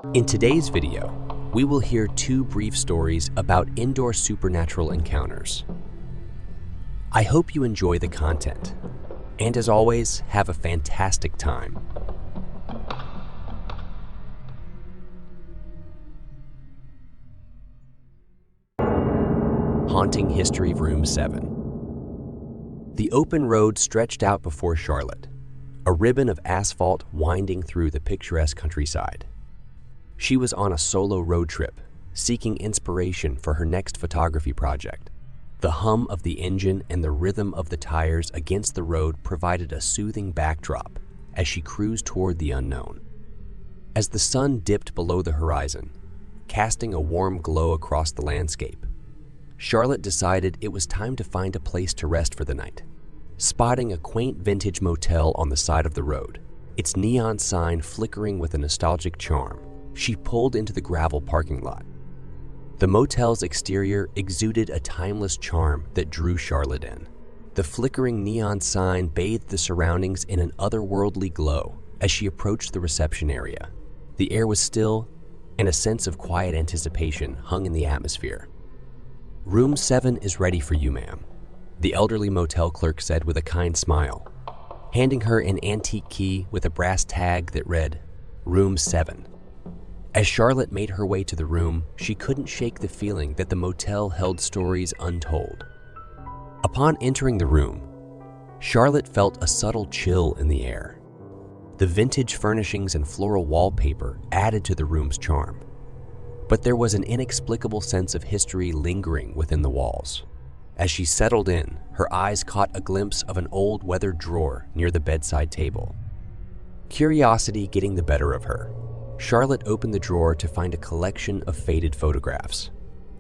In today's video, we will hear two brief stories about indoor supernatural encounters. I hope you enjoy the content, and as always, have a fantastic time. Haunting history of Room 7. The open road stretched out before Charlotte, a ribbon of asphalt winding through the picturesque countryside. She was on a solo road trip, seeking inspiration for her next photography project. The hum of the engine and the rhythm of the tires against the road provided a soothing backdrop as she cruised toward the unknown. As the sun dipped below the horizon, casting a warm glow across the landscape, Charlotte decided it was time to find a place to rest for the night. Spotting a quaint vintage motel on the side of the road, its neon sign flickering with a nostalgic charm, she pulled into the gravel parking lot. The motel's exterior exuded a timeless charm that drew Charlotte in. The flickering neon sign bathed the surroundings in an otherworldly glow as she approached the reception area. The air was still, and a sense of quiet anticipation hung in the atmosphere. "Room 7 is ready for you, ma'am," the elderly motel clerk said with a kind smile, handing her an antique key with a brass tag that read, "Room 7. As Charlotte made her way to the room, she couldn't shake the feeling that the motel held stories untold. Upon entering the room, Charlotte felt a subtle chill in the air. The vintage furnishings and floral wallpaper added to the room's charm, but there was an inexplicable sense of history lingering within the walls. As she settled in, her eyes caught a glimpse of an old weathered drawer near the bedside table. Curiosity getting the better of her, Charlotte opened the drawer to find a collection of faded photographs.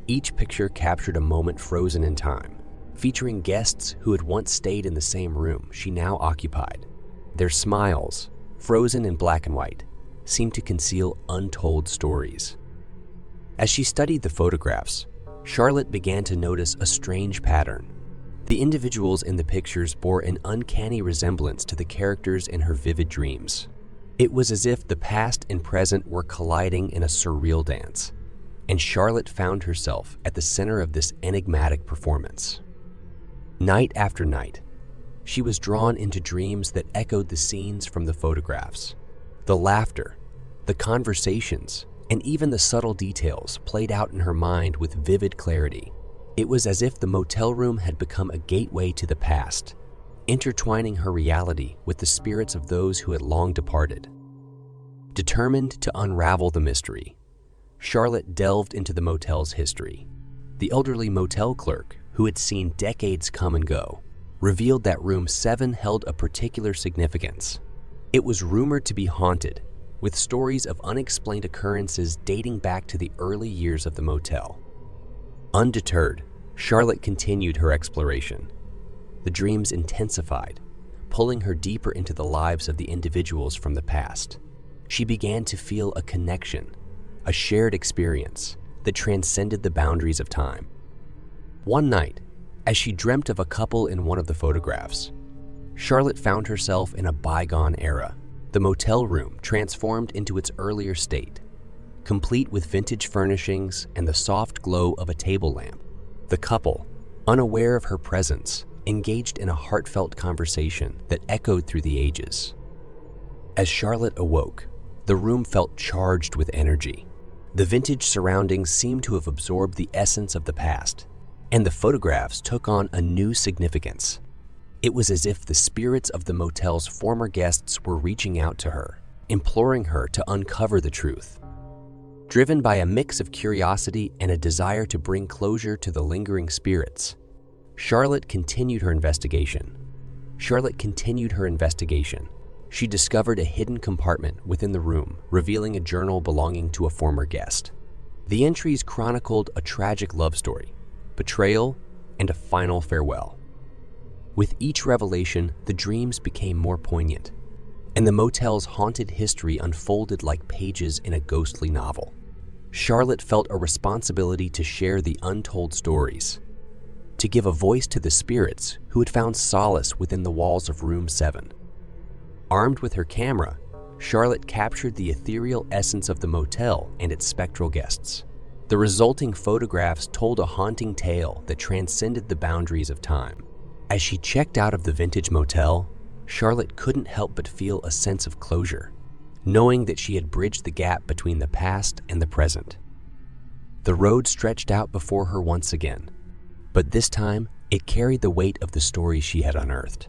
Each picture captured a moment frozen in time, featuring guests who had once stayed in the same room she now occupied. Their smiles, frozen in black and white, seemed to conceal untold stories. As she studied the photographs, Charlotte began to notice a strange pattern. The individuals in the pictures bore an uncanny resemblance to the characters in her vivid dreams. It was as if the past and present were colliding in a surreal dance, and Charlotte found herself at the center of this enigmatic performance. Night after night, she was drawn into dreams that echoed the scenes from the photographs. The laughter, the conversations, and even the subtle details played out in her mind with vivid clarity. It was as if the motel room had become a gateway to the past, intertwining her reality with the spirits of those who had long departed. Determined to unravel the mystery, Charlotte delved into the motel's history. The elderly motel clerk, who had seen decades come and go, revealed that Room 7 held a particular significance. It was rumored to be haunted, with stories of unexplained occurrences dating back to the early years of the motel. Undeterred, Charlotte continued her exploration. The dreams intensified, pulling her deeper into the lives of the individuals from the past. She began to feel a connection, a shared experience that transcended the boundaries of time. One night, as she dreamt of a couple in one of the photographs, Charlotte found herself in a bygone era. The motel room transformed into its earlier state, complete with vintage furnishings and the soft glow of a table lamp. The couple, unaware of her presence, engaged in a heartfelt conversation that echoed through the ages. As Charlotte awoke, the room felt charged with energy. The vintage surroundings seemed to have absorbed the essence of the past, and the photographs took on a new significance. It was as if the spirits of the motel's former guests were reaching out to her, imploring her to uncover the truth. Driven by a mix of curiosity and a desire to bring closure to the lingering spirits, Charlotte continued her investigation. She discovered a hidden compartment within the room, revealing a journal belonging to a former guest. The entries chronicled a tragic love story, betrayal, and a final farewell. With each revelation, the dreams became more poignant, and the motel's haunted history unfolded like pages in a ghostly novel. Charlotte felt a responsibility to share the untold stories, to give a voice to the spirits who had found solace within the walls of Room 7. Armed with her camera, Charlotte captured the ethereal essence of the motel and its spectral guests. The resulting photographs told a haunting tale that transcended the boundaries of time. As she checked out of the vintage motel, Charlotte couldn't help but feel a sense of closure, knowing that she had bridged the gap between the past and the present. The road stretched out before her once again, but this time it carried the weight of the stories she had unearthed.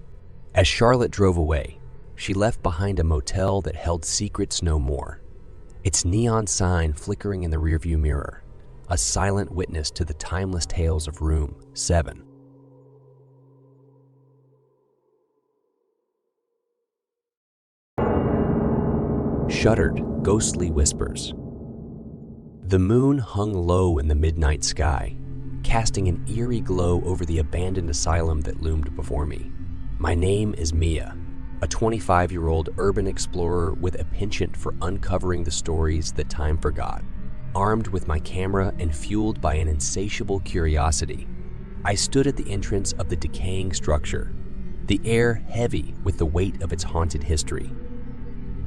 As Charlotte drove away, she left behind a motel that held secrets no more, its neon sign flickering in the rearview mirror, a silent witness to the timeless tales of Room 7. Shuttered, ghostly whispers. The moon hung low in the midnight sky, casting an eerie glow over the abandoned asylum that loomed before me. My name is Mia, a 25-year-old urban explorer with a penchant for uncovering the stories that time forgot. Armed with my camera and fueled by an insatiable curiosity, I stood at the entrance of the decaying structure, the air heavy with the weight of its haunted history.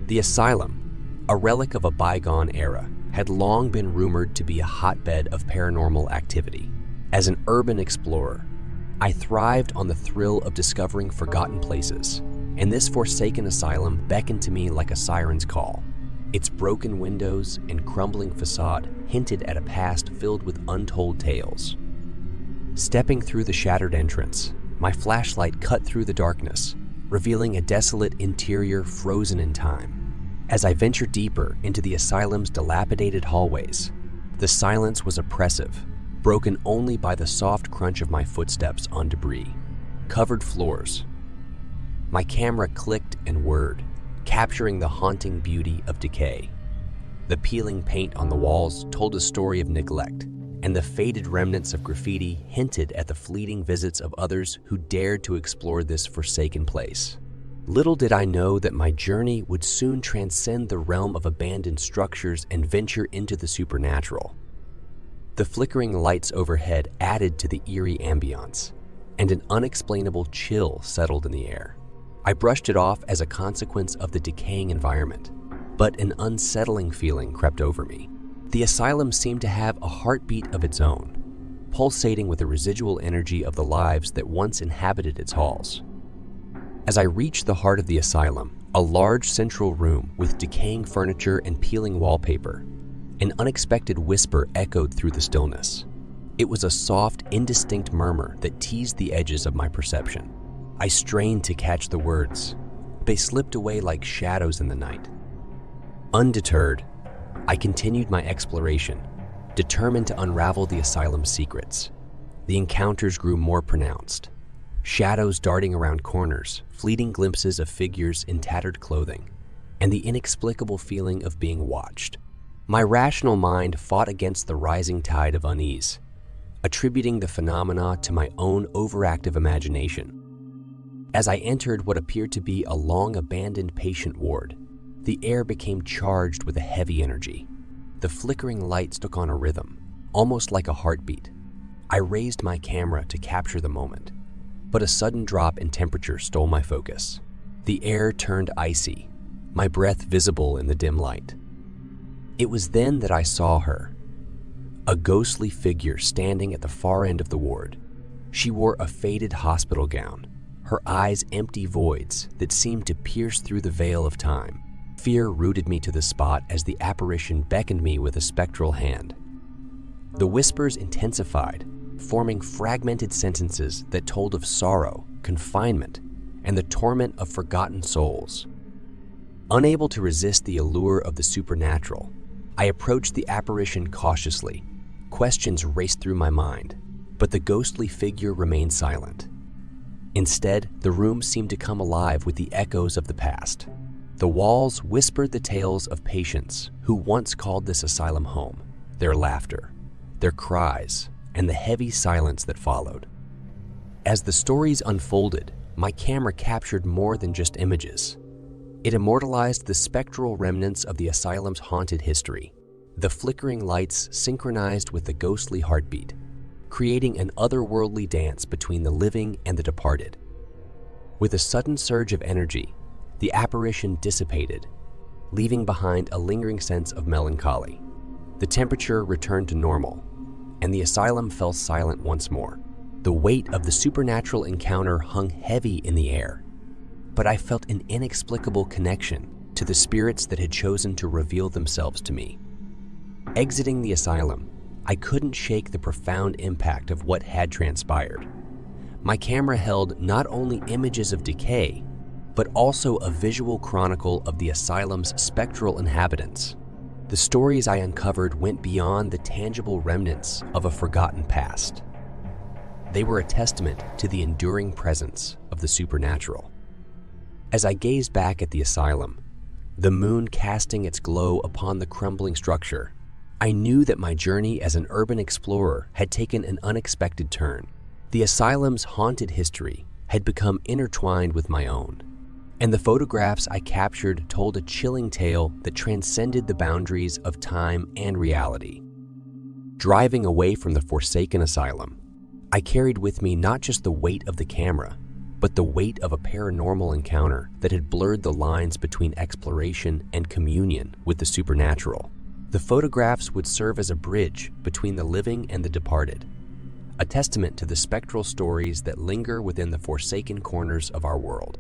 The asylum, a relic of a bygone era, had long been rumored to be a hotbed of paranormal activity. As an urban explorer, I thrived on the thrill of discovering forgotten places, and this forsaken asylum beckoned to me like a siren's call. Its broken windows and crumbling facade hinted at a past filled with untold tales. Stepping through the shattered entrance, my flashlight cut through the darkness, revealing a desolate interior frozen in time. As I ventured deeper into the asylum's dilapidated hallways, the silence was oppressive, broken only by the soft crunch of my footsteps on debris, covered floors. My camera clicked and whirred, capturing the haunting beauty of decay. The peeling paint on the walls told a story of neglect, and the faded remnants of graffiti hinted at the fleeting visits of others who dared to explore this forsaken place. Little did I know that my journey would soon transcend the realm of abandoned structures and venture into the supernatural. The flickering lights overhead added to the eerie ambiance, and an unexplainable chill settled in the air. I brushed it off as a consequence of the decaying environment, but an unsettling feeling crept over me. The asylum seemed to have a heartbeat of its own, pulsating with the residual energy of the lives that once inhabited its halls. As I reached the heart of the asylum, a large central room with decaying furniture and peeling wallpaper, an unexpected whisper echoed through the stillness. It was a soft, indistinct murmur that teased the edges of my perception. I strained to catch the words. They slipped away like shadows in the night. Undeterred, I continued my exploration, determined to unravel the asylum's secrets. The encounters grew more pronounced. Shadows darting around corners, fleeting glimpses of figures in tattered clothing, and the inexplicable feeling of being watched. My rational mind fought against the rising tide of unease, attributing the phenomena to my own overactive imagination. As I entered what appeared to be a long-abandoned patient ward, the air became charged with a heavy energy. The flickering lights took on a rhythm, almost like a heartbeat. I raised my camera to capture the moment, but a sudden drop in temperature stole my focus. The air turned icy, my breath visible in the dim light. It was then that I saw her, a ghostly figure standing at the far end of the ward. She wore a faded hospital gown, her eyes empty voids that seemed to pierce through the veil of time. Fear rooted me to the spot as the apparition beckoned me with a spectral hand. The whispers intensified, forming fragmented sentences that told of sorrow, confinement, and the torment of forgotten souls. Unable to resist the allure of the supernatural, I approached the apparition cautiously. Questions raced through my mind, but the ghostly figure remained silent. Instead, the room seemed to come alive with the echoes of the past. The walls whispered the tales of patients who once called this asylum home, their laughter, their cries, and the heavy silence that followed. As the stories unfolded, my camera captured more than just images. It immortalized the spectral remnants of the asylum's haunted history. The flickering lights synchronized with the ghostly heartbeat, creating an otherworldly dance between the living and the departed. With a sudden surge of energy, the apparition dissipated, leaving behind a lingering sense of melancholy. The temperature returned to normal, and the asylum fell silent once more. The weight of the supernatural encounter hung heavy in the air, but I felt an inexplicable connection to the spirits that had chosen to reveal themselves to me. Exiting the asylum, I couldn't shake the profound impact of what had transpired. My camera held not only images of decay, but also a visual chronicle of the asylum's spectral inhabitants. The stories I uncovered went beyond the tangible remnants of a forgotten past. They were a testament to the enduring presence of the supernatural. As I gazed back at the asylum, the moon casting its glow upon the crumbling structure, I knew that my journey as an urban explorer had taken an unexpected turn. The asylum's haunted history had become intertwined with my own, and the photographs I captured told a chilling tale that transcended the boundaries of time and reality. Driving away from the forsaken asylum, I carried with me not just the weight of the camera, but the weight of a paranormal encounter that had blurred the lines between exploration and communion with the supernatural. The photographs would serve as a bridge between the living and the departed, a testament to the spectral stories that linger within the forsaken corners of our world.